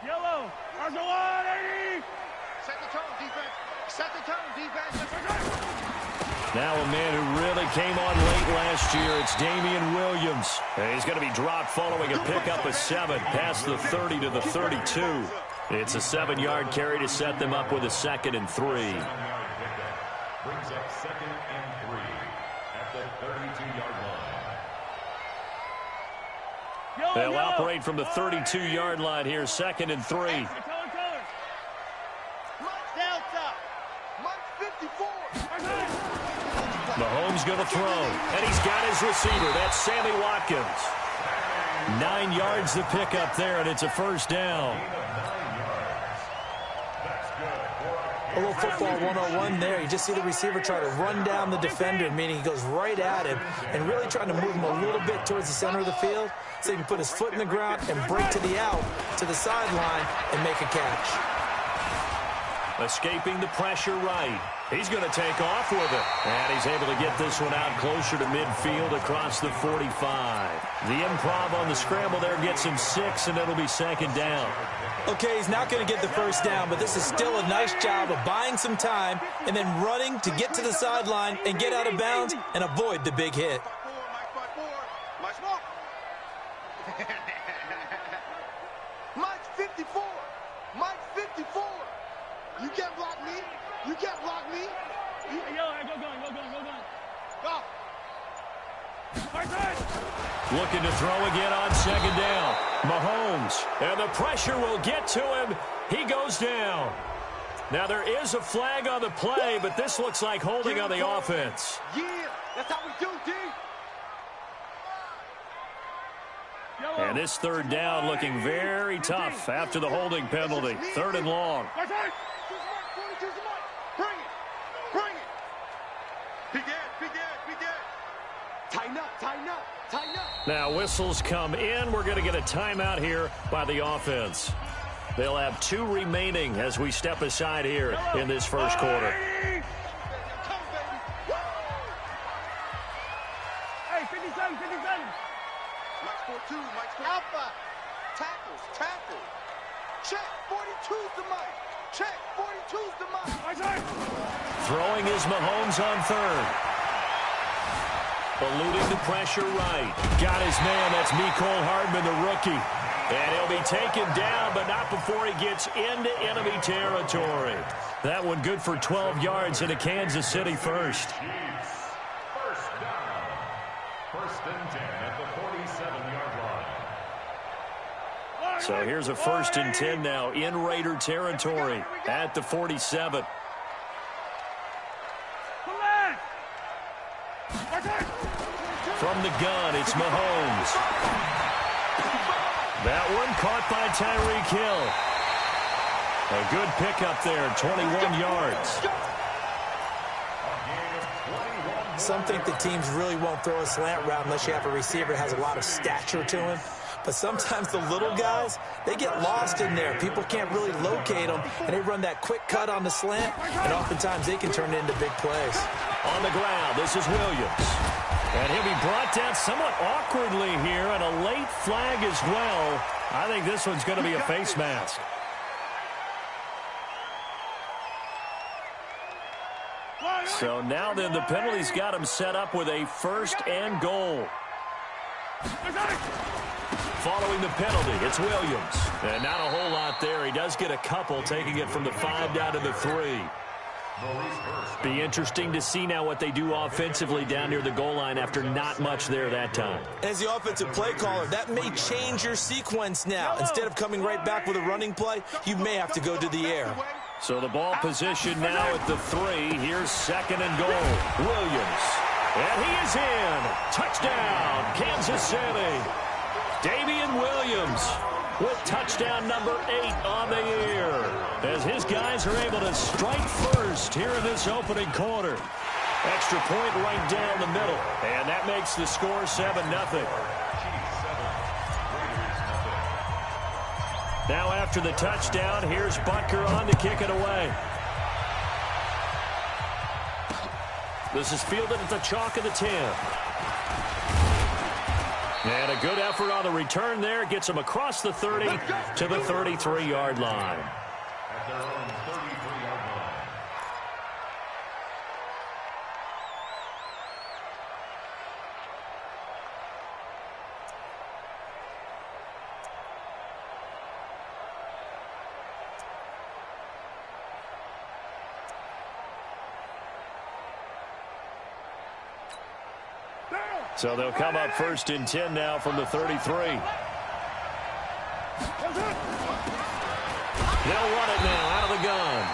Yellow. Arsenal, Set the tone, defense. Set the tone, defense. Now a man who really came on late last year, it's Damian Williams. And he's going to be dropped following a pickup of 7 past the 30 to the 32. It's a 7-yard carry to set them up with a 2nd and 3. Brings up 2nd and 3 at the 32-yard line. They'll operate from the 32-yard line here, 2nd and 3. Mahomes going to throw, and he's got his receiver. That's Sammy Watkins. 9 yards to pick up there, and it's a first down. A little football 101 there. You just see the receiver try to run down the defender, meaning he goes right at him and really trying to move him a little bit towards the center of the field so he can put his foot in the ground and break to the out, to the sideline, and make a catch. Escaping the pressure right. He's going to take off with it. And he's able to get this one out closer to midfield across the 45. The improv on the scramble there gets him 6, and it'll be 2nd down. Okay, he's not going to get the first down, but this is still a nice job of buying some time and then running to get to the sideline and get out of bounds and avoid the big hit. Mike 54. Mike 54. You can't block me. You can't block me. Go. Looking to throw again on 2nd down. Mahomes, and the pressure will get to him. He goes down. Now there is a flag on the play, but this looks like holding on the offense. Yeah, that's how we do, D. And this 3rd down looking very tough after the holding penalty. 3rd and long. Now whistles come in. We're going to get a timeout here by the offense. They'll have 2 remaining as we step aside here in this first quarter. Hey, 57. Mike's 4-2, Mike's 4. Alpha. Tackle. Check, 42's the Mike. Check, 42's the Mike. Throwing is Mahomes on 3rd. Eluding the pressure right. Got his man. That's Mecole Hardman, the rookie. And he'll be taken down, but not before he gets into enemy territory. That one good for 12 yards into Kansas City first. First down. 1st and 10 at the 47-yard line. So here's a 1st and 10 now in Raider territory at the 47. From the gun, it's Mahomes. That one caught by Tyreek Hill. A good pickup there, 21 yards. Some think the teams really won't throw a slant route unless you have a receiver that has a lot of stature to him. But sometimes the little guys, they get lost in there. People can't really locate them, and they run that quick cut on the slant, and oftentimes they can turn it into big plays. On the ground, this is Williams. And he'll be brought down somewhat awkwardly here, and a late flag as well. I think this one's going to be a face mask. So now then, the penalty's got him set up with a 1st and goal. Following the penalty, it's Williams. And not a whole lot there. He does get a couple, taking it from the 5 down to the 3. Be interesting to see now what they do offensively down near the goal line after not much there that time. As the offensive play caller, that may change your sequence now. Instead of coming right back with a running play, you may have to go to the air. So the ball position now at the 3. Here's 2nd and goal. Williams. And he is in. Touchdown, Kansas City. Damian Williams with touchdown number 8 on the year, as his guys are able to strike first here in this opening quarter. Extra point right down the middle, and that makes the score 7-0. Now after the touchdown, here's Butker on to kick it away. This is fielded at the chalk of the 10. And a good effort on the return there. Gets him across the 30 to the 33-yard line. At their own 33-yard line. So they'll come up 1st and 10 now from the 33. They'll run it now out of the gun.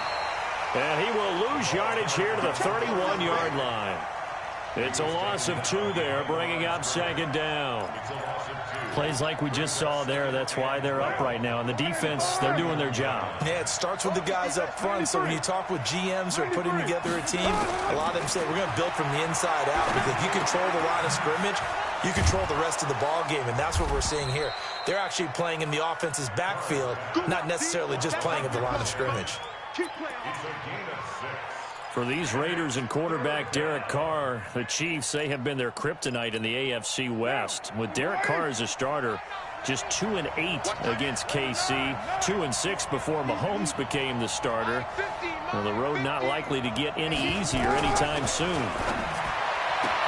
And he will lose yardage here to the 31-yard line. It's a loss of 2 there, bringing up 2nd down. Plays like we just saw there, that's why they're up right now. And the defense, they're doing their job. Yeah, it starts with the guys up front. So when you talk with GMs who are putting together a team, a lot of them say we're going to build from the inside out. Because if you control the line of scrimmage, you control the rest of the ball game. And that's what we're seeing here. They're actually playing in the offense's backfield, not necessarily just playing at the line of scrimmage. It's a gain of 6. For these Raiders and quarterback Derek Carr, the Chiefs, they have been their kryptonite in the AFC West. With Derek Carr as a starter, just 2-8 against KC, 2-6 before Mahomes became the starter. Well, the road not likely to get any easier anytime soon.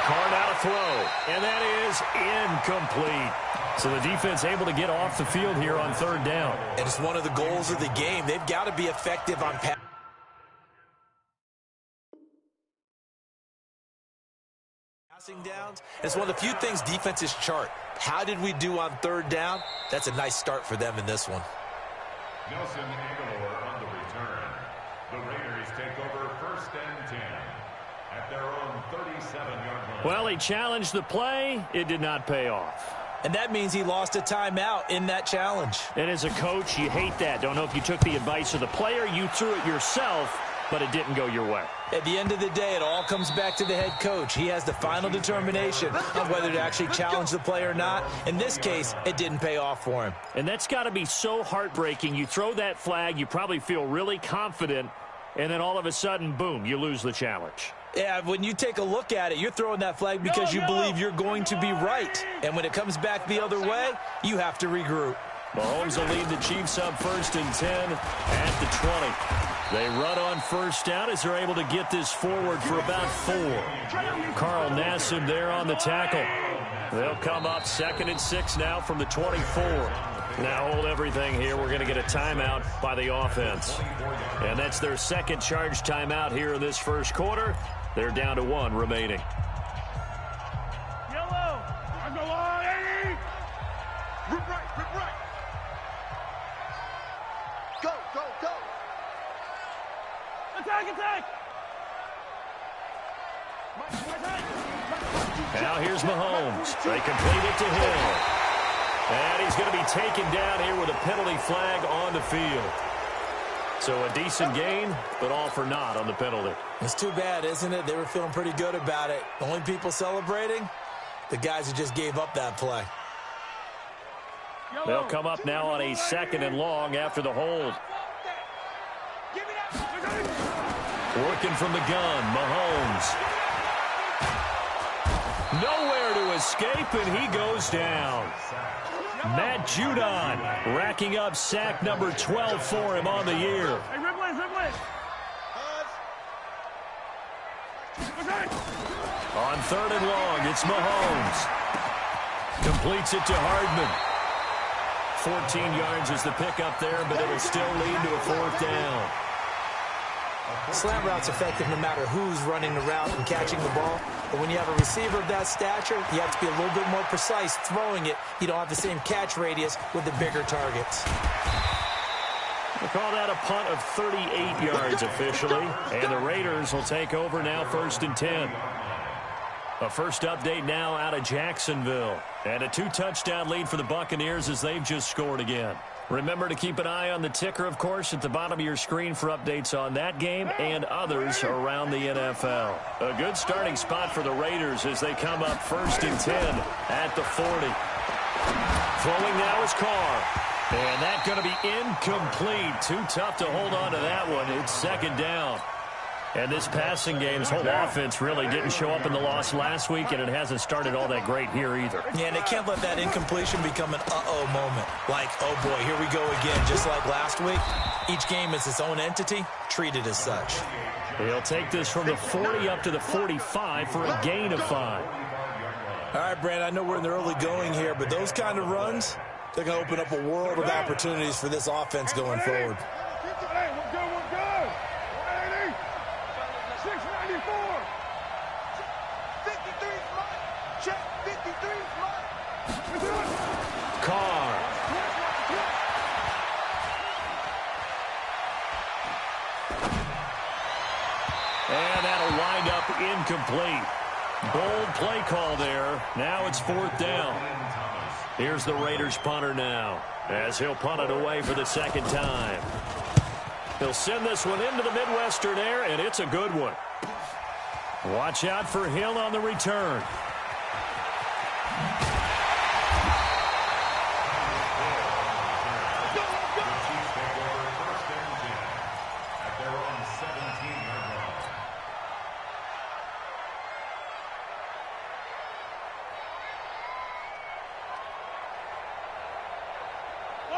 Carr now to throw, and that is incomplete. So the defense able to get off the field here on 3rd down. And it's one of the goals of the game. They've got to be effective on passing downs. It's one of the few things defenses chart. How did we do on 3rd down? That's a nice start for them in this one. Nelson Aguilar on the return. The Raiders take over 1st and 10 at their own 37-yard line. Well, he challenged the play. It did not pay off. And that means he lost a timeout in that challenge. And as a coach, you hate that. Don't know if you took the advice of the player. You threw it yourself, but it didn't go your way. At the end of the day, it all comes back to the head coach. He has the final determination on whether to actually challenge the play or not. In this case, it didn't pay off for him. And that's got to be so heartbreaking. You throw that flag, you probably feel really confident, and then all of a sudden, boom, you lose the challenge. Yeah, when you take a look at it, you're throwing that flag because you believe you're going to be right. And when it comes back the other way, you have to regroup. Mahomes will lead the Chiefs up 1st and 10 at the 20. They run on 1st down as they're able to get this forward for about 4. Carl Nassib there on the tackle. They'll come up 2nd and 6 now from the 24. Now hold everything here. We're going to get a timeout by the offense. And that's their 2nd charge timeout here in this 1st quarter. They're down to 1 remaining. Yellow. On the line. Rip right. Go. Attack. Now here's Mahomes. They complete it to Hill. And he's going to be taken down here with a penalty flag on the field. So a decent gain, but all for naught on the penalty. It's too bad, isn't it? They were feeling pretty good about it. The only people celebrating, the guys who just gave up that play. They'll come up now on a 2nd and long after the hold. Working from the gun, Mahomes. Nowhere to escape, and he goes down. Matt Judon racking up sack number 12 for him on the year. Hey, Ripley. On 3rd and long, it's Mahomes. Completes it to Hardman. 14 yards is the pickup there, but it'll still lead to a 4th down. Slant route's effective no matter who's running the route and catching the ball. But when you have a receiver of that stature, you have to be a little bit more precise throwing it. You don't have the same catch radius with the bigger targets. We'll call that a punt of 38 yards officially. And the Raiders will take over now 1st and 10. A first update now out of Jacksonville. And a 2-touchdown lead for the Buccaneers as they've just scored again. Remember to keep an eye on the ticker, of course, at the bottom of your screen for updates on that game and others around the NFL. A good starting spot for the Raiders as they come up 1st and 10 at the 40. Throwing now is Carr. And that's going to be incomplete. Too tough to hold on to that one. It's 2nd down. And this passing game's whole offense really didn't show up in the loss last week, and it hasn't started all that great here either. Yeah, and they can't let that incompletion become an uh-oh moment. Like, oh boy, here we go again. Just like last week, each game is its own entity, treated as such. He'll take this from the 40 up to the 45 for a gain of 5. All right, Brand, I know we're in the early going here, but those kind of runs, they're going to open up a world of opportunities for this offense going forward. Hey, we're good, we're good. 180. 694. 53's mine. Check, 53's mine. Carr. And that'll wind up incomplete. Bold play call there. Now it's 4th down. Here's the Raiders punter now, as he'll punt it away for the second time. He'll send this one into the Midwestern air, and it's a good one. Watch out for Hill on the return.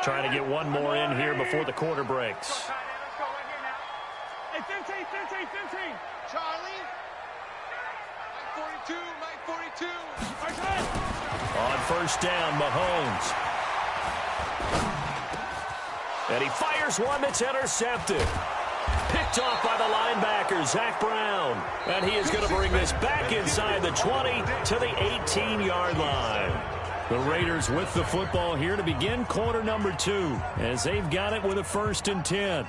Trying to get one more in here before the quarter breaks. Hey, 15, 15, 15. Charlie. Mike 42, Mike 42. On first down, Mahomes. And he fires one that's intercepted. Picked off by the linebacker, Zach Brown. And he is going to bring this back inside the 20 to the 18-yard line. The Raiders with the football here to begin quarter number 2, as they've got it with a 1st and 10.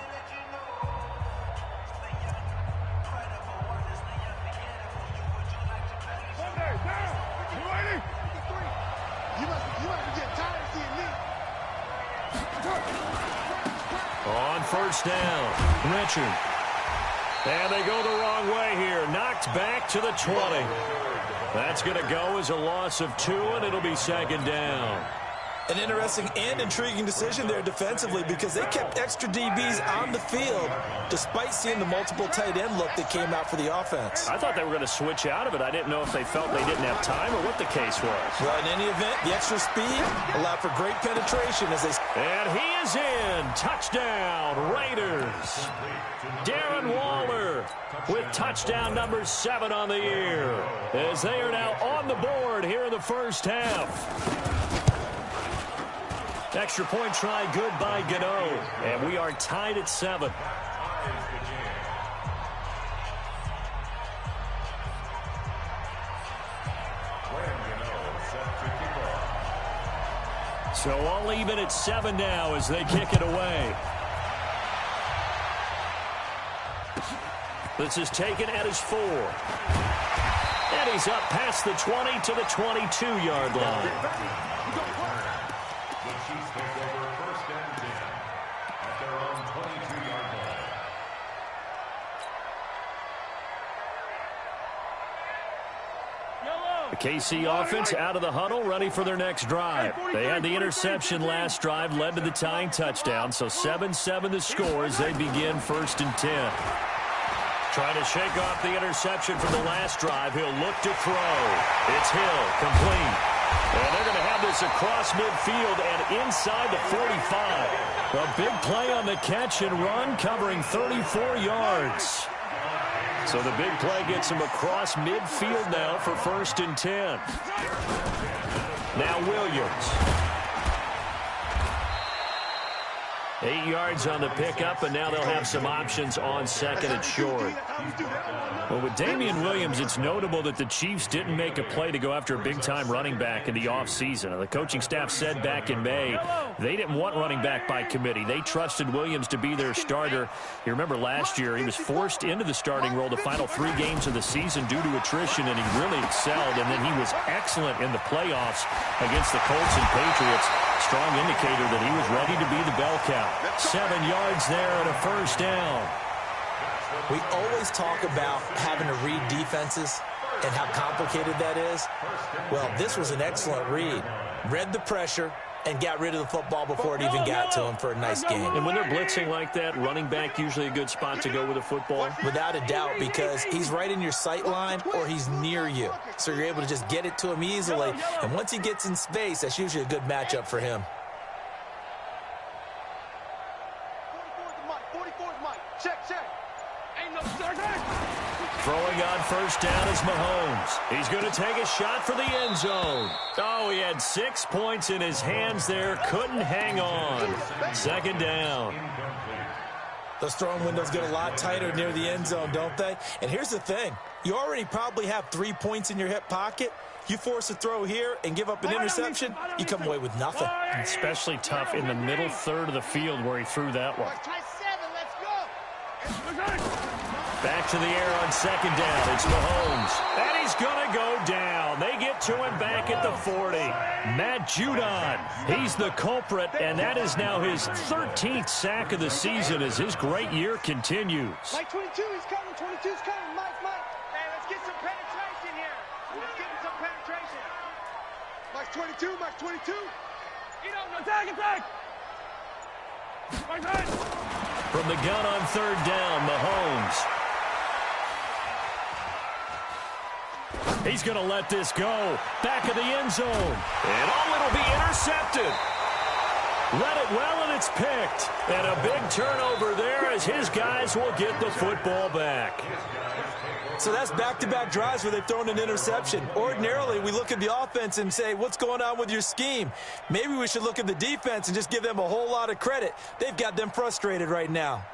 On first down, Richard. And they go the wrong way here. Knocked back to the 20. That's going to go as a loss of 2, and it'll be 2nd down. An interesting and intriguing decision there defensively, because they kept extra DBs on the field despite seeing the multiple tight end look that came out for the offense. I thought they were going to switch out of it. I didn't know if they felt they didn't have time or what the case was. Well, in any event, the extra speed allowed for great penetration as they... And he is in. Touchdown, Raiders. Darren Waller with touchdown number 7 on the year, as they are now on the board here in the first half. Extra point try good by Gano, and we are tied at 7. So all even at 7 now as they kick it away. This is taken at his 4. And he's up past the 20 to the 22-yard line. The Chiefs take over 1st and 10 at their own 22-yard line. The KC offense out of the huddle, ready for their next drive. They had the interception last drive, led to the tying touchdown, so 7-7 the score as they begin 1st and 10. Trying to shake off the interception from the last drive. He'll look to throw. It's Hill, complete. And they're going to have this across midfield and inside the 45. A big play on the catch and run, covering 34 yards. So the big play gets him across midfield now for 1st and 10. Now Williams. 8 yards on the pickup, and now they'll have some options on 2nd and short. Well, with Damian Williams, it's notable that the Chiefs didn't make a play to go after a big-time running back in the offseason. The coaching staff said back in May they didn't want running back by committee. They trusted Williams to be their starter. You remember last year he was forced into the starting role the final 3 games of the season due to attrition, and he really excelled, and then he was excellent in the playoffs against the Colts and Patriots. Strong indicator that he was ready to be the bell cow. 7 yards there and a 1st down. We always talk about having to read defenses and how complicated that is. Well, this was an excellent read. Read the pressure and got rid of the football before it even got to him for a nice gain. And when they're blitzing like that, running back usually a good spot to go with the football? Without a doubt, because he's right in your sight line or he's near you. So you're able to just get it to him easily. And once he gets in space, that's usually a good matchup for him. 44's Mike. 44's Mike. Check, check. Ain't no Throwing on first down is Mahomes. He's going to take a shot for the end zone. Oh, he had 6 points in his hands there. Couldn't hang on. Second down. Those throwing windows get a lot tighter near the end zone, don't they? And here's the thing. You already probably have 3 points in your hip pocket. You force a throw here and give up an interception, you come away with nothing. Especially tough in the middle third of the field where he threw that one. Back to the air on second down. It's Mahomes. And he's going to go down. They get to him back at the 40. Matt Judon. He's the culprit, and that is now his 13th sack of the season as his great year continues. Mike 22, he's coming. 22's coming. Mike. Man, let's get some penetration here. Let's get some penetration. Mike 22, Mike 22. Attack! From the gun on third down, Mahomes. He's going to let this go. Back of the end zone. And it'll be intercepted. Read it well, and it's picked. And a big turnover there as his guys will get the football back. So that's back-to-back drives where they've thrown an interception. Ordinarily, we look at the offense and say, what's going on with your scheme? Maybe we should look at the defense and just give them a whole lot of credit. They've got them frustrated right now.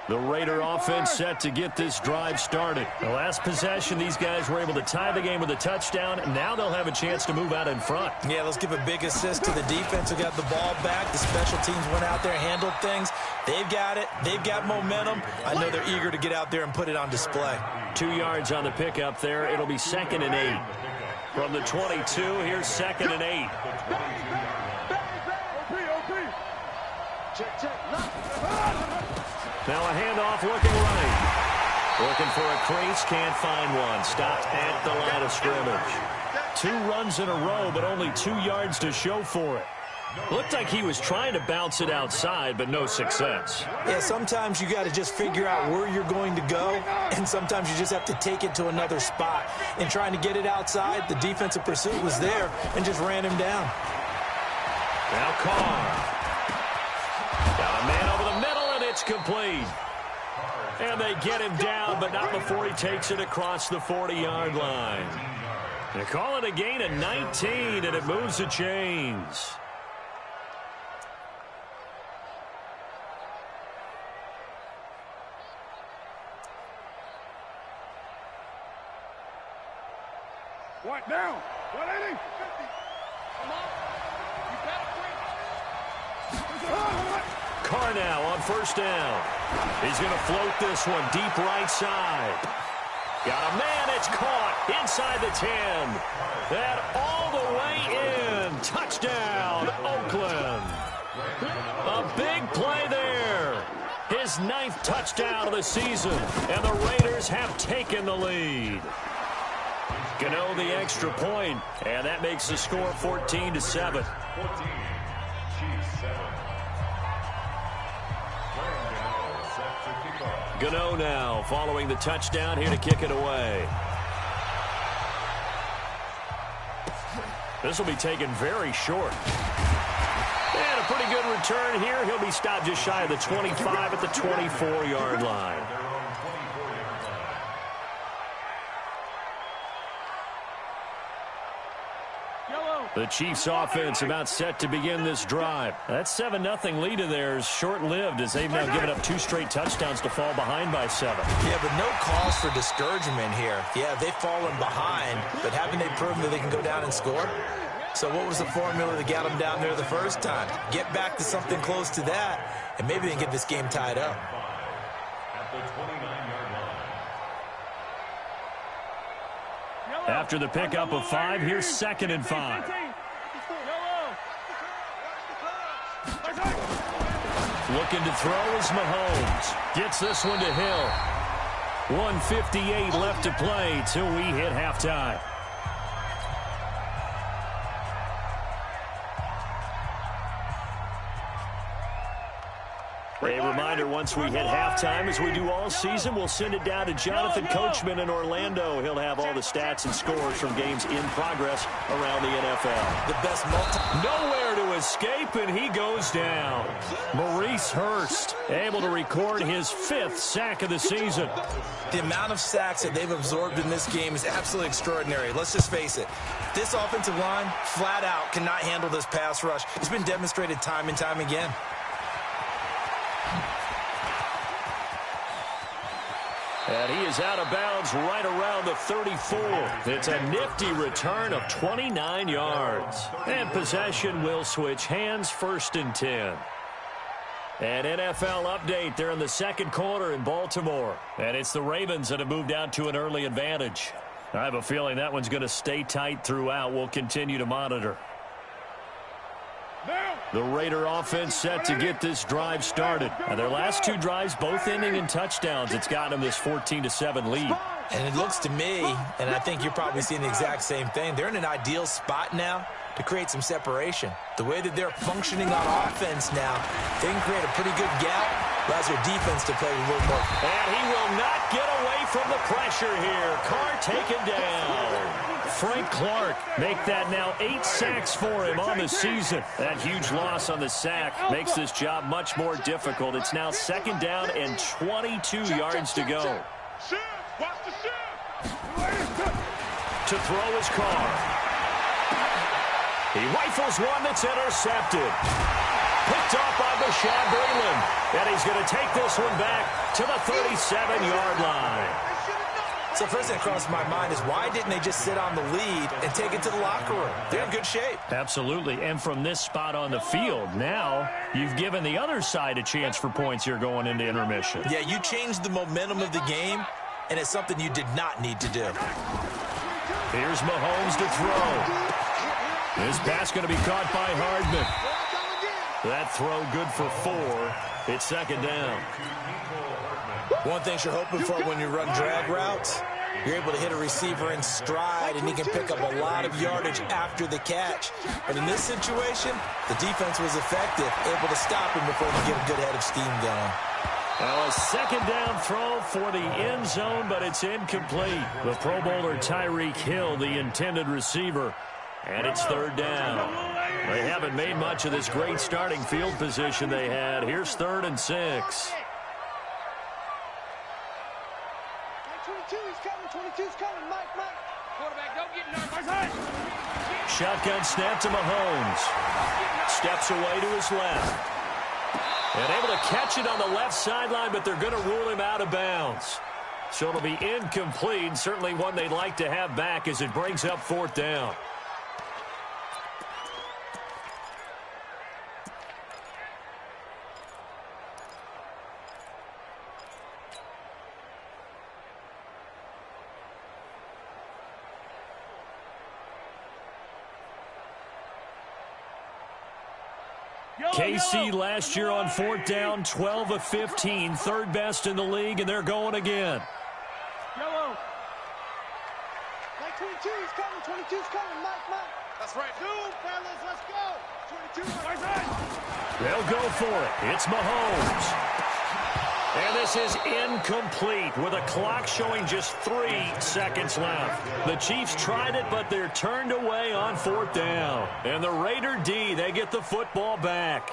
The Raider offense set to get this drive started. The last possession, these guys were able to tie the game with a touchdown, and now they'll have a chance to move out in front. Yeah, let's give a big assist to the defense who got the ball back. The special teams went out there, handled things. They've got it. They've got momentum. I know they're eager to get out there and put it on display. 2 yards on the pickup there. It'll be 2nd and 8. From the 22, here's 2nd and 8. Check. Now a handoff looking right. Looking for a crease, can't find one. Stopped at the line of scrimmage. 2 runs in a row, but only 2 yards to show for it. Looked like he was trying to bounce it outside, but no success. Yeah, sometimes you got to just figure out where you're going to go, and sometimes you just have to take it to another spot. In trying to get it outside, the defensive pursuit was there and just ran him down. Now Carr. Got a man over the middle, and it's complete. And they get him down, but not before he takes it across the 40-yard line. They call it a gain of 19, and it moves the chains. What now? 180? Carr now on first down. He's going to float this one deep right side. Got a man, it's caught inside the 10. That all the way in. Touchdown, Oakland. A big play there. His 9th touchdown of the season, and the Raiders have taken the lead. Gano the extra point, and that makes the score 14-7. Gano now following the touchdown here to kick it away. This will be taken very short. And a pretty good return here. He'll be stopped just shy of the 25 at the 24-yard line. The Chiefs offense about set to begin this drive. That 7-0 lead of theirs short-lived as they've now given up 2 straight touchdowns to fall behind by 7. Yeah, but no cause for discouragement here. Yeah, they've fallen behind, but haven't they proven that they can go down and score? So what was the formula that got them down there the first time? Get back to something close to that, and maybe they can get this game tied up. After the pickup of 5, here's 2nd and 5. Looking to throw is Mahomes. Gets this one to Hill. 1:58 left to play till we hit halftime. A reminder, once we hit halftime, as we do all season, we'll send it down to Jonathan Coachman in Orlando. He'll have all the stats and scores from games in progress around the NFL. The best Nowhere to escape, and he goes down. Maurice Hurst able to record his 5th sack of the season. The amount of sacks that they've absorbed in this game is absolutely extraordinary. Let's just face it. This offensive line, flat out, cannot handle this pass rush. It's been demonstrated time and time again. And he is out of bounds right around the 34. It's a nifty return of 29 yards. And possession will switch hands, 1st and 10. An NFL update. They're in the second quarter in Baltimore. And it's the Ravens that have moved out to an early advantage. I have a feeling that one's going to stay tight throughout. We'll continue to monitor. The Raider offense set to get this drive started. Now, their last 2 drives, both ending in touchdowns. It's gotten them this 14-7 lead. And it looks to me, and I think you're probably seeing the exact same thing, they're in an ideal spot now to create some separation. The way that they're functioning on offense now, they can create a pretty good gap, allows their defense to play a little more. And he will not get away from the pressure here. Carr taken down. Frank Clark make that now 8 sacks for him on the season. That huge loss on the sack makes this job much more difficult. It's now 2nd down and 22 yards to go. To throw is Carr. He rifles one that's intercepted. Picked off by Bashad Breeland. And he's going to take this one back to the 37-yard line. So first thing that crossed my mind is why didn't they just sit on the lead and take it to the locker room? They're in good shape. Absolutely. And from this spot on the field, now you've given the other side a chance for points here going into intermission. Yeah, you changed the momentum of the game, and it's something you did not need to do. Here's Mahomes to throw. This pass going to be caught by Hardman. That throw good for 4. It's 2nd down. One thing you're hoping for when you run drag routes, you're able to hit a receiver in stride, and he can pick up a lot of yardage after the catch. But in this situation, the defense was effective, able to stop him before he get a good head of steam going. Well, a 2nd down throw for the end zone, but it's incomplete. The Pro Bowler Tyreek Hill, the intended receiver, and it's 3rd down. They haven't made much of this great starting field position they had. Here's 3rd and 6. 22's coming, 22's coming, Mike. Quarterback, don't get nervous. Shotgun snap to Mahomes. Steps away to his left. And able to catch it on the left sideline, but they're going to rule him out of bounds. So it'll be incomplete, certainly one they'd like to have back as it brings up 4th down. KC last year on 4th down, 12 of 15, 3rd best in the league, and they're going again. Yellow. Like 22's coming, 22's coming, Mike. That's right. 2, fellas, let's go. 22, right side. They'll go for it. It's Mahomes. And this is incomplete with a clock showing just 3 seconds left. The Chiefs tried it, but they're turned away on 4th down. And the Raider D, they get the football back.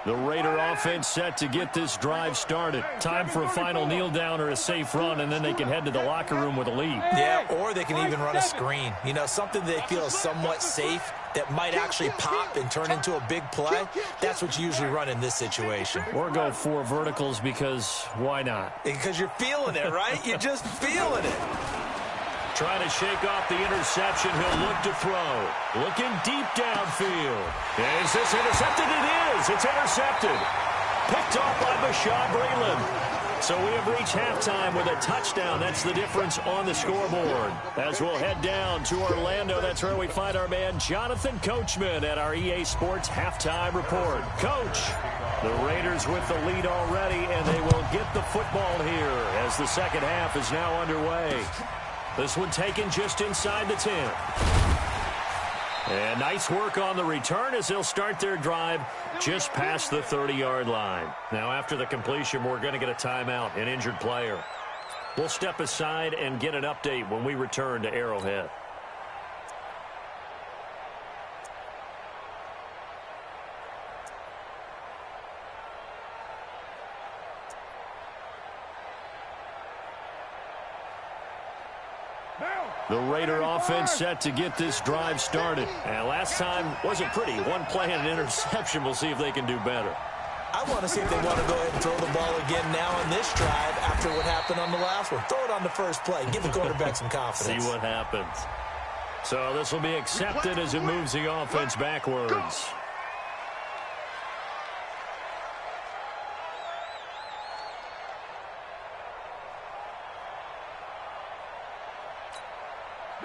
The Raider offense set to get this drive started. Time for a final kneel down or a safe run, and then they can head to the locker room with a lead. Yeah, or they can even run a screen. You know, something they feel is somewhat safe that might actually pop and turn into a big play. That's what you usually run in this situation. Or go 4 verticals because why not? Because you're feeling it, right? You're just feeling it. Trying to shake off the interception. He'll look to throw. Looking deep downfield. Is this intercepted? It is. It's intercepted. Picked off by Bashad Breeland. So we have reached halftime with a touchdown. That's the difference on the scoreboard. As we'll head down to Orlando, that's where we find our man Jonathan Coachman at our EA Sports Halftime Report. Coach, the Raiders with the lead already, and they will get the football here as the second half is now underway. This one taken just inside the 10. And nice work on the return as they'll start their drive just past the 30-yard line. Now, after the completion, we're going to get a timeout, an injured player. We'll step aside and get an update when we return to Arrowhead. The Raider offense set to get this drive started. And last time wasn't pretty. One play and an interception. We'll see if they can do better. I want to see if they want to go ahead and throw the ball again now on this drive after what happened on the last one. Throw it on the first play. Give the quarterback some confidence. See what happens. So this will be accepted as it moves the offense backwards.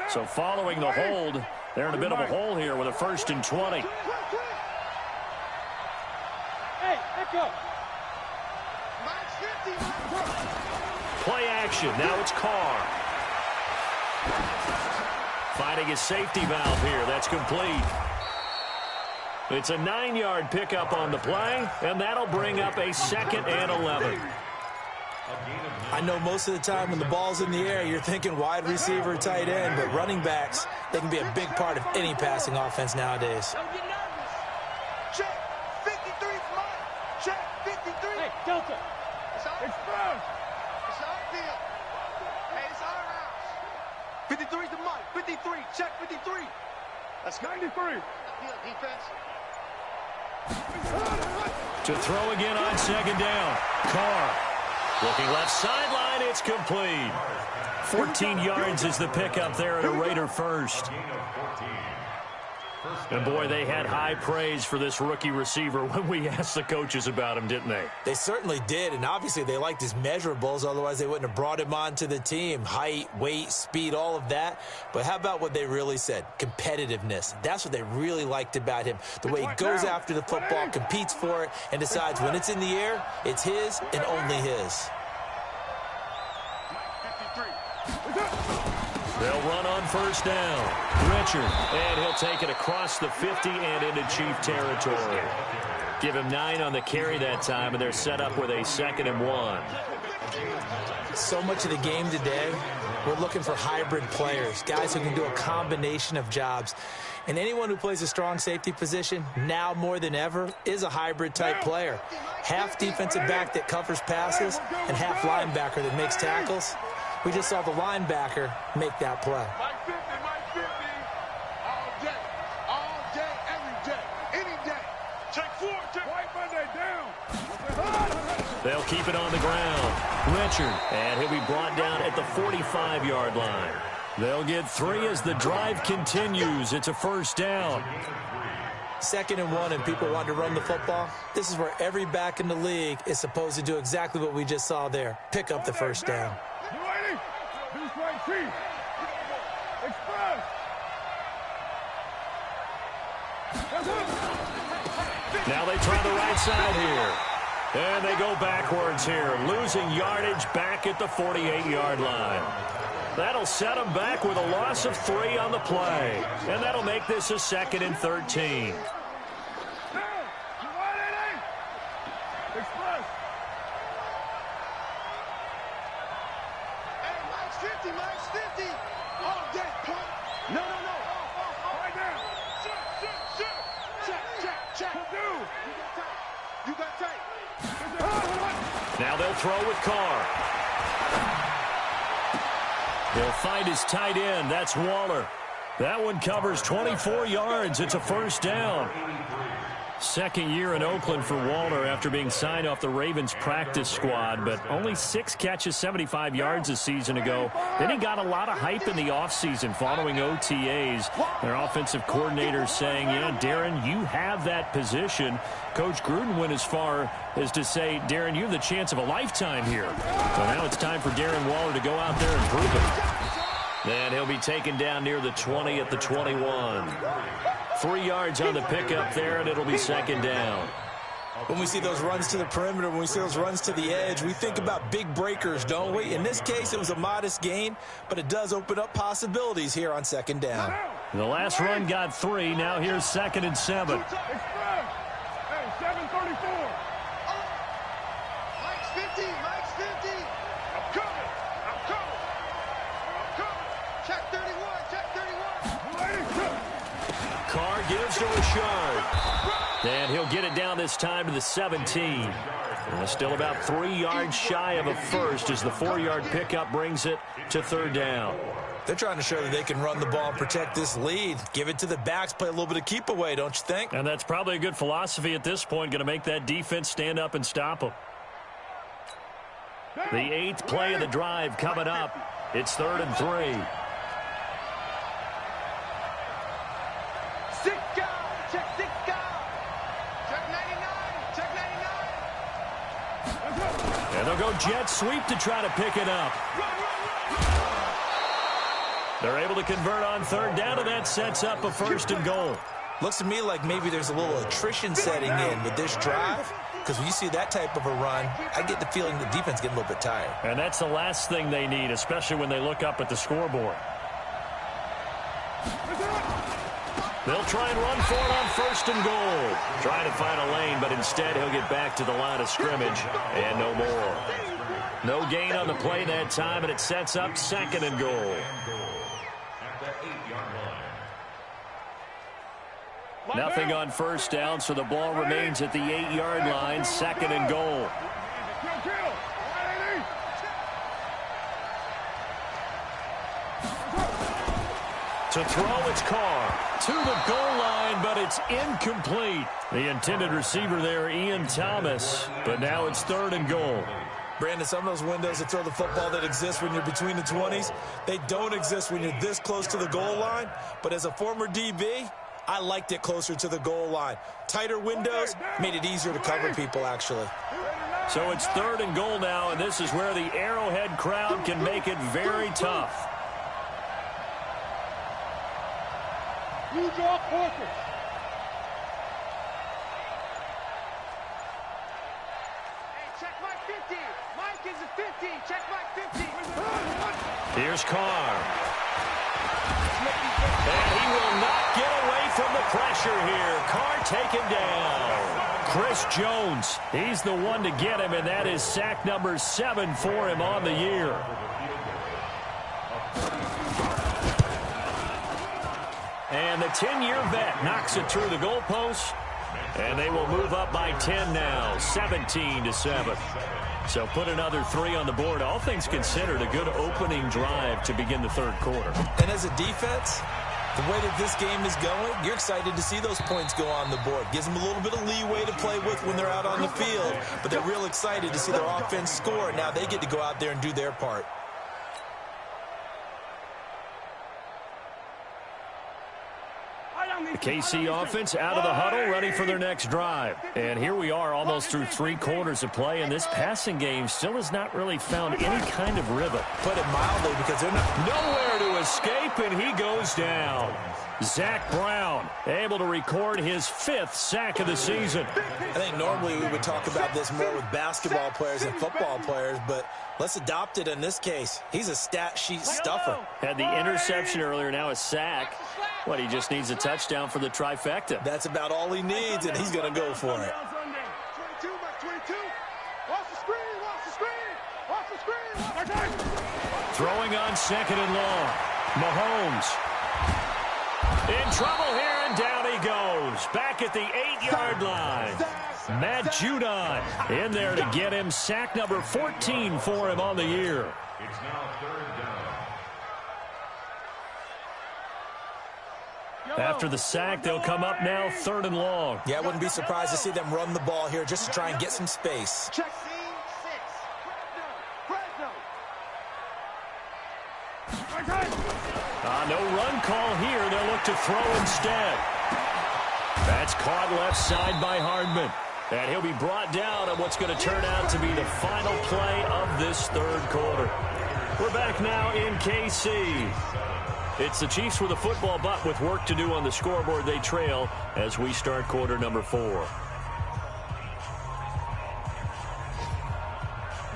So following the hold, they're in a bit of a hole here with a 1st and 20. Hey, let go. Play action. Now it's Carr. Finding his safety valve here. That's complete. It's a 9-yard pickup on the play, and that'll bring up a 2nd and 11. I know most of the time when the ball's in the air, you're thinking wide receiver, tight end, but running backs, they can be a big part of any passing offense nowadays. Check 53 Mike. Check 53. Hey, Delta. Express. It's our field. Hey, it's our house. 53's the Mike. 53. Check 53. That's 93. Defense. To throw again on 2nd down. Carr. Looking left sideline, it's complete. 14 yards is the pickup there at a Raider first. And boy, they had high praise for this rookie receiver when we asked the coaches about him, didn't they? They certainly did, and obviously they liked his measurables, otherwise they wouldn't have brought him onto the team. Height, weight, speed, all of that. But how about what they really said? Competitiveness. That's what they really liked about him. The way he goes after the football, competes for it, and decides when it's in the air, it's his and only his. They'll run on 1st down. Richard, and he'll take it across the 50 and into Chief territory. Give him 9 on the carry that time, and they're set up with a 2nd and 1. So much of the game today, we're looking for hybrid players, guys who can do a combination of jobs. And anyone who plays a strong safety position, now more than ever, is a hybrid-type player. Half defensive back that covers passes and half linebacker that makes tackles. We just saw the linebacker make that play. Mike 50, Mike 50. All day, every day, any day. Check 4, check. White Monday down. They'll keep it on the ground. Richard, and he'll be brought down at the 45-yard line. They'll get 3 as the drive continues. It's a 1st down. 2nd and 1, and people want to run the football. This is where every back in the league is supposed to do exactly what we just saw there. Pick up the 1st down. You ready? This right, Chief. Express. Now they try the right side here. And they go backwards here, losing yardage back at the 48-yard line. That'll set them back with a loss of 3 on the play. And that'll make this a 2nd and 13. Express. Hey, Mike's 50, Mike's 50. All day, point. No. Right now. Check. You got tight. Now they'll throw with Carr. He'll find his tight end. That's Waller. That one covers 24 yards. It's a 1st down. 2nd year in Oakland for Waller after being signed off the Ravens practice squad, but only 6 catches, 75 yards a season ago. Then he got a lot of hype in the offseason following OTAs. Their offensive coordinator saying, yeah, Darren, you have that position. Coach Gruden went as far as to say, Darren, you have the chance of a lifetime here. So now it's time for Darren Waller to go out there and prove it. And he'll be taken down near the 20 at the 21. 3 yards on the pickup there, and it'll be 2nd down. When we see those runs to the perimeter, when we see those runs to the edge, we think about big breakers, don't we? In this case, it was a modest gain, but it does open up possibilities here on 2nd down. The last run got 3. Now here's 2nd and 7. Express. Hey, 734. Mike's 50. Mike's 50. I'm coming. I'm coming. I'm coming. Check 31. Check 31. Lady, Carr gives to Richard. And he'll get it down this time to the 17. Still about 3 yards shy of a first as the 4-yard pickup brings it to 3rd down. They're trying to show that they can run the ball and protect this lead. Give it to the backs, play a little bit of keep away, don't you think? And that's probably a good philosophy at this point, going to make that defense stand up and stop them. The 8th play of the drive coming up. It's 3rd and 3. Six guy. Check 6 guy. Check 99. Check 99. And they'll go jet sweep to try to pick it up. They're able to convert on 3rd down, and that sets up a 1st and goal. Looks to me like maybe there's a little attrition setting in with this drive, because when you see that type of a run, I get the feeling the defense getting a little bit tired. And that's the last thing they need, especially when they look up at the scoreboard. They'll try and run for it on 1st and goal. Trying to find a lane, but instead he'll get back to the line of scrimmage and no more. No gain on the play that time, and it sets up 2nd and goal. Nothing on 1st down, so the ball remains at the 8-yard line. 2nd and goal. kill. To throw, it's Carr. To the goal line, but it's incomplete. The intended receiver there, Ian Thomas. But now it's 3rd and goal. Brandon, some of those windows to throw the football that exist when you're between the 20s, they don't exist when you're this close to the goal line. But as a former DB, I liked it closer to the goal line. Tighter windows made it easier to cover people, actually. So it's 3rd and goal now, and this is where the Arrowhead crowd can make it very tough. You drop focus. Hey, check Mike 50. Mike is a 50. Check Mike 50. Here's Carr. And he will not get away from the pressure here. Carr taken down. Chris Jones, he's the one to get him, and that is sack number 7 for him on the year. And the 10-year vet knocks it through the goalpost, and they will move up by 10 now, 17-7. So put another 3 on the board. All things considered, a good opening drive to begin the 3rd quarter. And as a defense, the way that this game is going, you're excited to see those points go on the board. Gives them a little bit of leeway to play with when they're out on the field, but they're real excited to see their offense score. Now they get to go out there and do their part. The KC offense out of the huddle, ready for their next drive. And here we are almost through 3 quarters of play, and this passing game still has not really found any kind of rhythm. Put it mildly, because they're not... Nowhere to escape, and he goes down. Zach Brown able to record his 5th sack of the season. I think normally we would talk about this more with basketball players and football players, but let's adopt it in this case. He's a stat sheet stuffer. Had the interception earlier, now a sack. What, he just needs a touchdown for the trifecta. That's about all he needs, and he's going to go for it. 22, Mike 22. Off the screen, off the screen, off the screen. Throwing on 2nd and long. Mahomes. In trouble here, and down he goes. Back at the 8-yard line. Matt Judon in there to get him. Sack number 14 for him on the year. It's now 3rd down. After the sack, they'll come up now 3rd and long. Yeah, I wouldn't be surprised to see them run the ball here just to try and get some space. Check C6. No run call here. They'll look to throw instead. That's caught left side by Hardman. And he'll be brought down on what's going to turn out to be the final play of this 3rd quarter. We're back now in KC. It's the Chiefs with a football, but with work to do on the scoreboard, they trail as we start quarter number 4.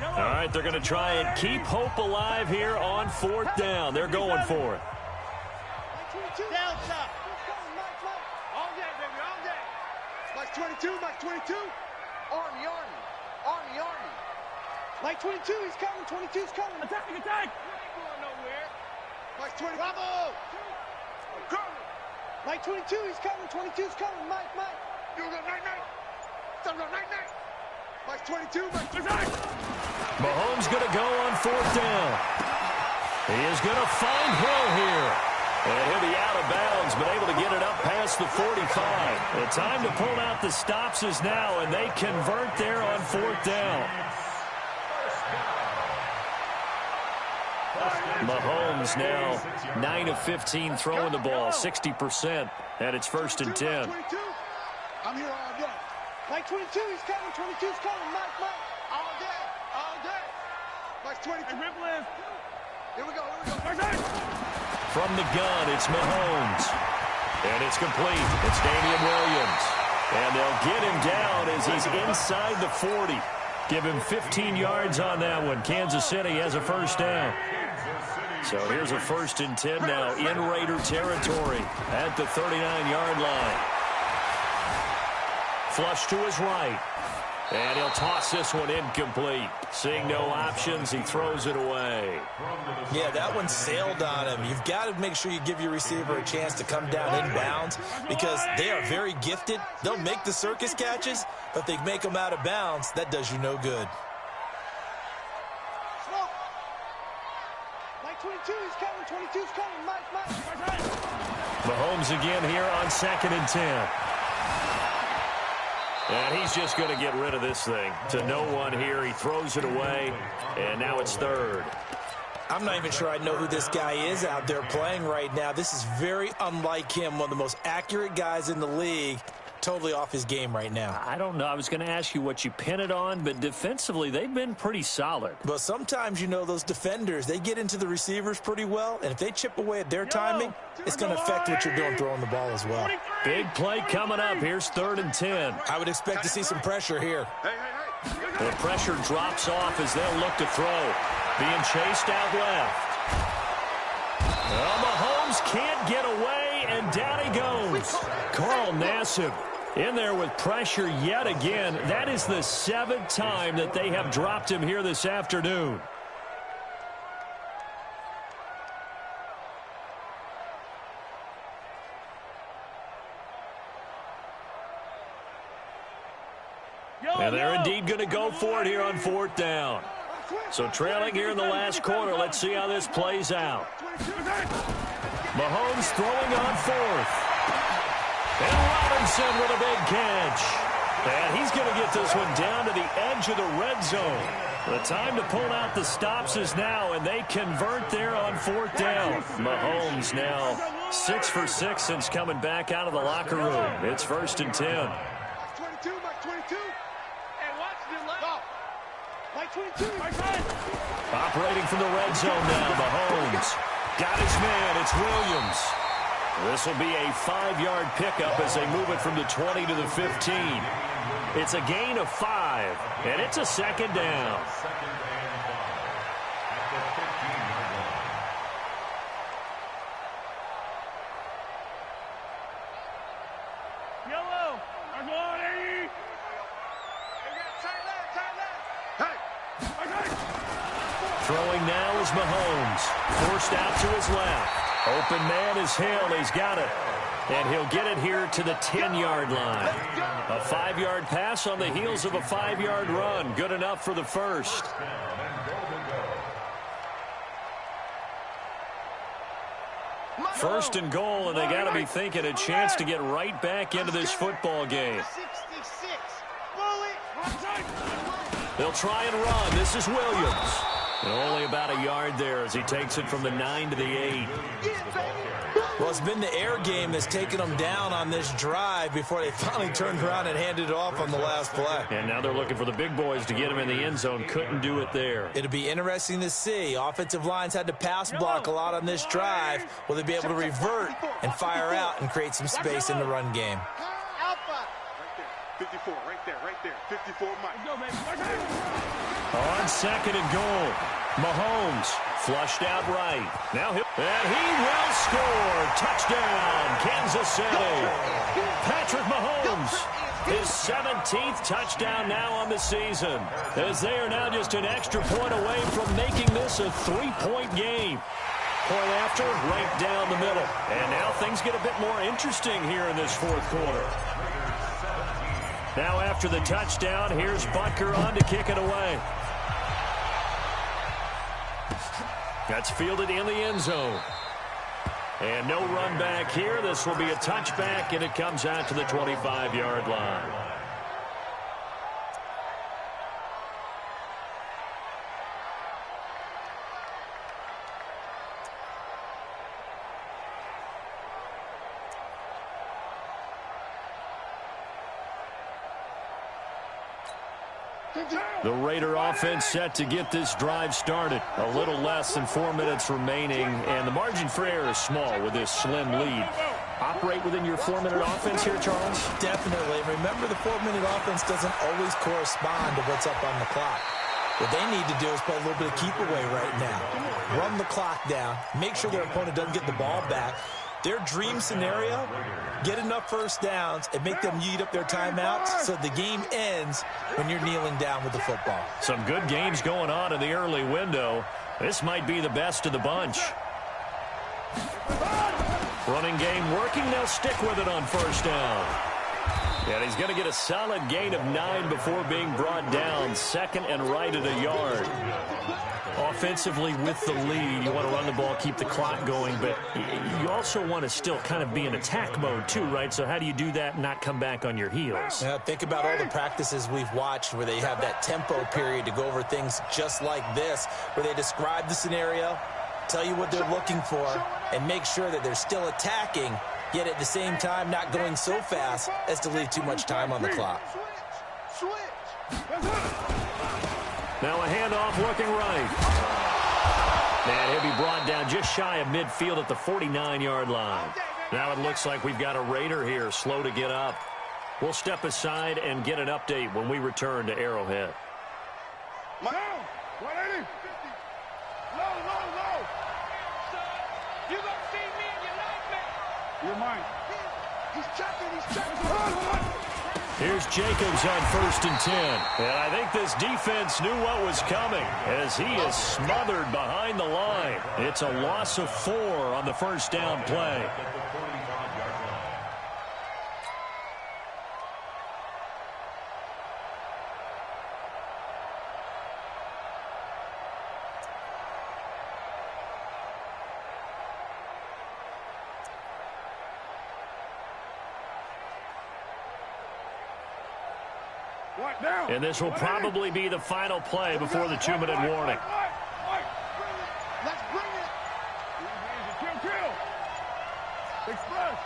All right, they're going to try and keep hope alive here on 4th down. They're going for it. Down top. All day, baby, all day. Mike 22, Mike 22. Army. Mike 22, he's coming. 22's coming. Attacking, attack! Ain't going nowhere. Mike 20. Bravo! Mike 22, he's coming. 22's coming. Mike. You go night. Mike 22, Mike 22. Mahomes going to go on 4th down. He is going to find Hill here. And he'll be out of bounds, but able to get it up past the 45. The time to pull out the stops is now, and they convert there on 4th down. Mahomes now 9 of 15 throwing the ball, 60%, and it's 1st and 10. I'm here all day. Mike 22, he's coming. 22's coming. Mike. All day. Mike 22. Here we go. From the gun, it's Mahomes. And it's complete. It's Damien Williams. And they'll get him down as he's inside the 40. Give him 15 yards on that one. Kansas City has a 1st down. So here's a 1st and 10 now in Raider territory at the 39-yard line. Flush to his right. And he'll toss this one incomplete. Seeing no options, he throws it away. Yeah, that one sailed on him. You've got to make sure you give your receiver a chance to come down inbounds because they are very gifted. They'll make the circus catches, but they make them out of bounds. That does you no good. Mike 22, he's coming. 22's coming. Mike. Mahomes again here on 2nd and 10. And he's just going to get rid of this thing. To no one here. He throws it away, and now it's 3rd. I'm not even sure I know who this guy is out there playing right now. This is very unlike him, one of the most accurate guys in the league. Totally off his game right now. I don't know. I was going to ask you what you pin it on, but defensively, they've been pretty solid. But sometimes, you know, those defenders, they get into the receivers pretty well, and if they chip away at their timing, it's going to affect what you're doing throwing the ball as well. Big play coming up. Here's 3rd and 10. I would expect to see some pressure here. The pressure drops off as they'll look to throw. Being chased out left. Well, Mahomes can't get away, and down he goes. Carl Nassib in there with pressure yet again. That is the 7th time that they have dropped him here this afternoon. And they're indeed going to go for it here on 4th down. So trailing here in the last quarter. Let's see how this plays out. Mahomes throwing on 4th. And Robinson with a big catch. And he's going to get this one down to the edge of the red zone. The time to pull out the stops is now, and they convert there on 4th down. Mahomes now 6 for 6 since coming back out of the locker room. It's 1st and 10. Mike 22. And watch the left. Mike 22. Operating from the red zone now, Mahomes. Got his man, it's Williams. This will be a 5-yard pickup as they move it from the 20 to the 15. It's a gain of 5, and it's a 2nd down. Yellow! I'm going, Eddie! Throwing now is Mahomes. Forced out to his left. Open man is Hill. He's got it. And he'll get it here to the 10-yard line. A 5-yard pass on the heels of a 5-yard run. Good enough for the 1st. First and goal, and they got to be thinking a chance to get right back into this football game. They'll try and run. This is Williams. And only about a yard there as he takes it from the 9 to the 8. Well, it's been the air game that's taken them down on this drive before they finally turned around and handed it off on the last play. And now they're looking for the big boys to get him in the end zone. Couldn't do it there. It'll be interesting to see. Offensive lines had to pass block a lot on this drive. Will they be able to revert and fire out and create some space in the run game? Alpha. 54, right there. 54, Mike. On 2nd and goal. Mahomes flushed out right. Now and he will score. Touchdown, Kansas City. Patrick Mahomes, his 17th touchdown now on the season, as they are now just an extra point away from making this a 3-point game. Point after, right down the middle. And now things get a bit more interesting here in this fourth quarter. Now after the touchdown, here's Butker on to kick it away. That's fielded in the end zone. And no run back here. This will be a touchback, and it comes out to the 25-yard line. The Raider offense set to get this drive started. A little less than 4 minutes remaining, and the margin for error is small with this slim lead. Operate within your 4-minute offense here, Charles? Definitely. Remember, the 4-minute offense doesn't always correspond to what's up on the clock. What they need to do is play a little bit of keep away right now. Run the clock down. Make sure their opponent doesn't get the ball back. Their dream scenario, get enough first downs and make them eat up their timeouts so the game ends when you're kneeling down with the football. Some good games going on in the early window. This might be the best of the bunch. Running game working. They'll stick with it on first down. And he's going to get a solid gain of 9 before being brought down. Second and right at a yard. Offensively with the lead, you want to run the ball, keep the clock going, but you also want to still kind of be in attack mode too, right? So how do you do that and not come back on your heels? Think about all the practices we've watched where they have that tempo period to go over things just like this, where they describe the scenario, tell you what they're looking for, and make sure that they're still attacking, yet at the same time not going so fast as to leave too much time on the clock. Now a handoff looking right. And he'll be brought down just shy of midfield at the 49-yard line. Now it looks like we've got a Raider here, slow to get up. We'll step aside and get an update when we return to Arrowhead. Down, 180. Low, low, low. You gonna see me and you like me. You're mine. He's checking. Here's Jacobs on 1st and 10. And I think this defense knew what was coming as he is smothered behind the line. It's a loss of 4 on the first down play. And this will probably be the final play before the 2-minute warning. Let's bring it. Kill. Express.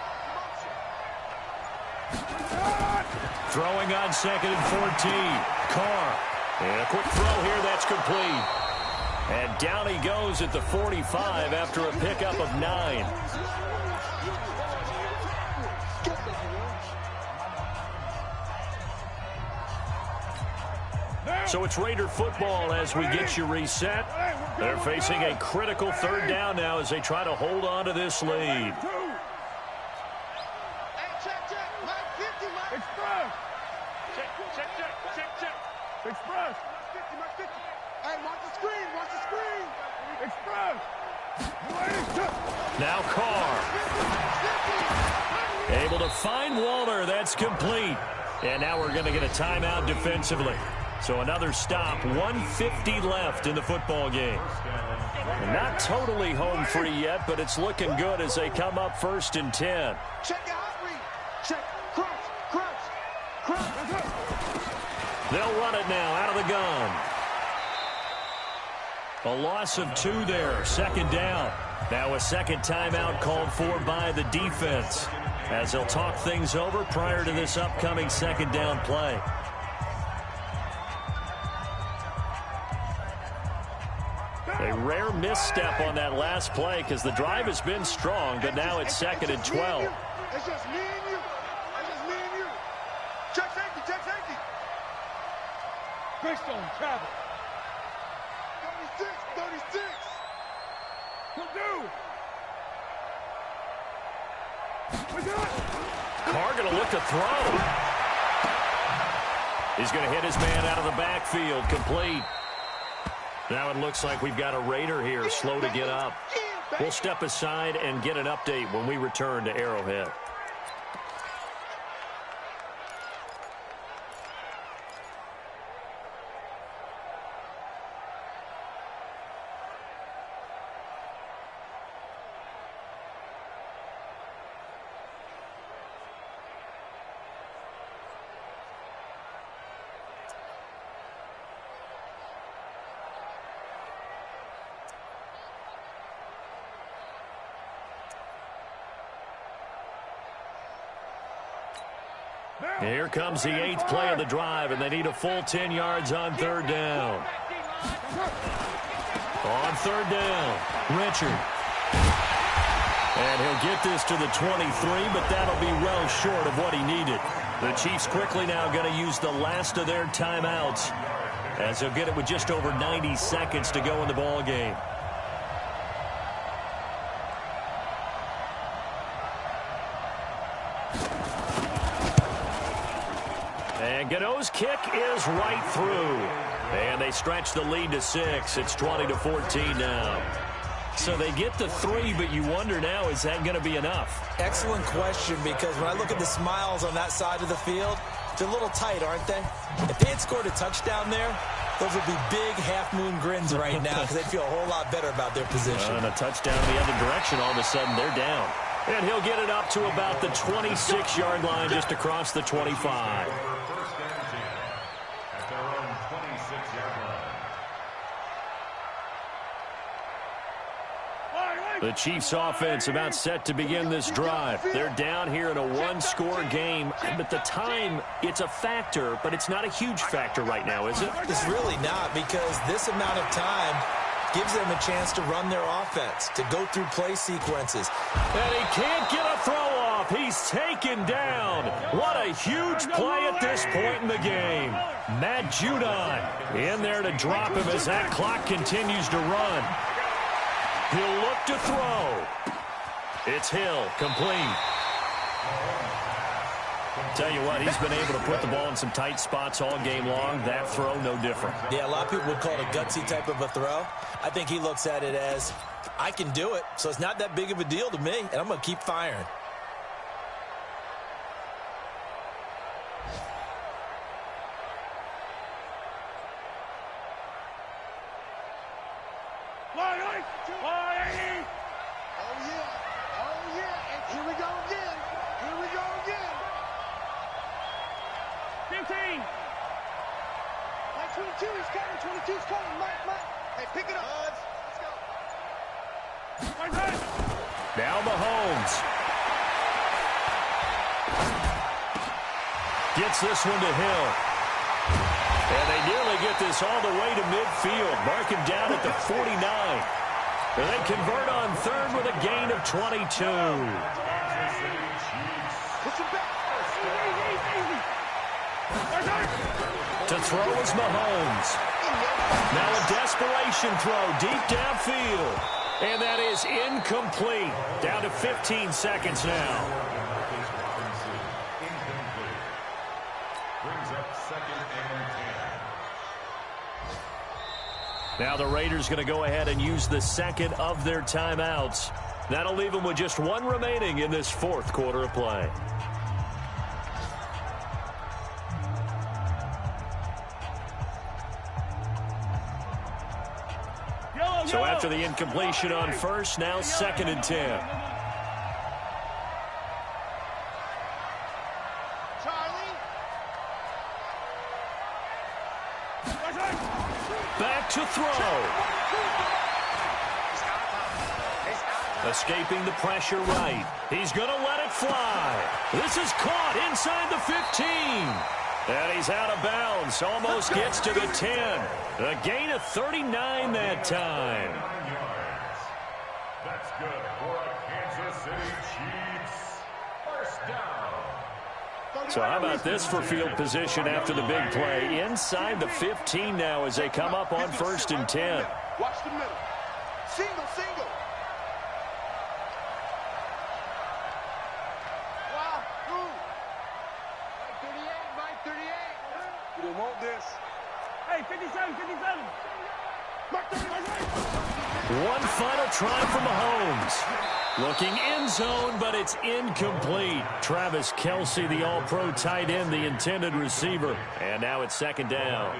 Throwing on 2nd and 14. Carr. And a quick throw here. That's complete. And down he goes at the 45 after a pickup of 9. So it's Raider football as we get you reset. They're facing a critical 3rd down now as they try to hold on to this lead. Express. Hey, watch the screen. Express. Now Carr. Able to find Waller. That's complete. And now we're going to get a timeout defensively. So another stop, 1:50 left in the football game. Not totally home free yet, but it's looking good as they come up 1st and 10. Check your hot read. Check. Crunch. They'll run it now out of the gun. A loss of 2 there, 2nd down. Now a second timeout called for by the defense as they'll talk things over prior to this upcoming 2nd down play. A rare misstep on that last play because the drive has been strong, but now it's 2nd and 12. It's just me and you. Check safety. Greystone, travel. 36, Carr going to look to throw. He's going to hit his man out of the backfield. Complete. Now it looks like we've got a Raider here, slow to get up. We'll step aside and get an update when we return to Arrowhead. Here comes the 8th play of the drive, and they need a full 10 yards on 3rd down. On 3rd down, Richard. And he'll get this to the 23, but that'll be well short of what he needed. The Chiefs quickly now going to use the last of their timeouts, as they'll get it with just over 90 seconds to go in the ball game. And Gano's kick is right through. And they stretch the lead to 6. It's 20-14 now. So they get the 3, but you wonder now, is that going to be enough? Excellent question, because when I look at the smiles on that side of the field, they're a little tight, aren't they? If they had scored a touchdown there, those would be big half-moon grins right now, because they'd feel a whole lot better about their position. And a touchdown the other direction, all of a sudden they're down. And he'll get it up to about the 26-yard line, just across the 25. The Chiefs offense about set to begin this drive. They're down here in a one-score game, but the time, it's a factor, but it's not a huge factor right now, is it? It's really not, because this amount of time gives them a chance to run their offense, to go through play sequences. And he can't get a throw off. He's taken down. What a huge play at this point in the game. Matt Judon in there to drop him as that clock continues to run. He'll look to throw. It's Hill, complete. Tell you what, he's been able to put the ball in some tight spots all game long. That throw, no different. Yeah, a lot of people would call it a gutsy type of a throw. I think he looks at it as, I can do it, so it's not that big of a deal to me, and I'm going to keep firing. Now Mahomes. Gets this one to Hill. And they nearly get this all the way to midfield. Mark him down at the 49. And they convert on 3rd with a gain of 22. To throw is Mahomes. Now a desperation throw deep downfield. And that is incomplete. Down to 15 seconds now. Brings up 2nd and 10. Now the Raiders going to go ahead and use the 2nd of their timeouts. That'll leave them with just 1 remaining in this 4th quarter of play. So after the incompletion on 1st, now 2nd and 10. Back to throw. Escaping the pressure right. He's going to let it fly. This is caught inside the 15. And he's out of bounds. Almost gets to the 10. A gain of 39 that time. 9 yards. That's good for a Kansas City Chiefs. 1st down. So how about this for field position after the big play? Inside the 15 now as they come up on 1st and 10. Watch the middle. Single, single. Hey, 57, 57. One final try for Mahomes. Looking end zone, but it's incomplete. Travis Kelce, the all-pro tight end, the intended receiver. And now it's second down.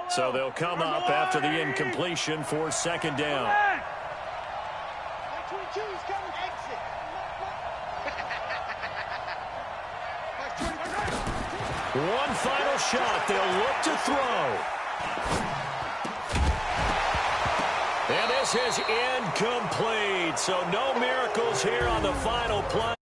So they'll come up after the incompletion for second down. One final shot. They'll look to throw. And this is incomplete. So no miracles here on the final play.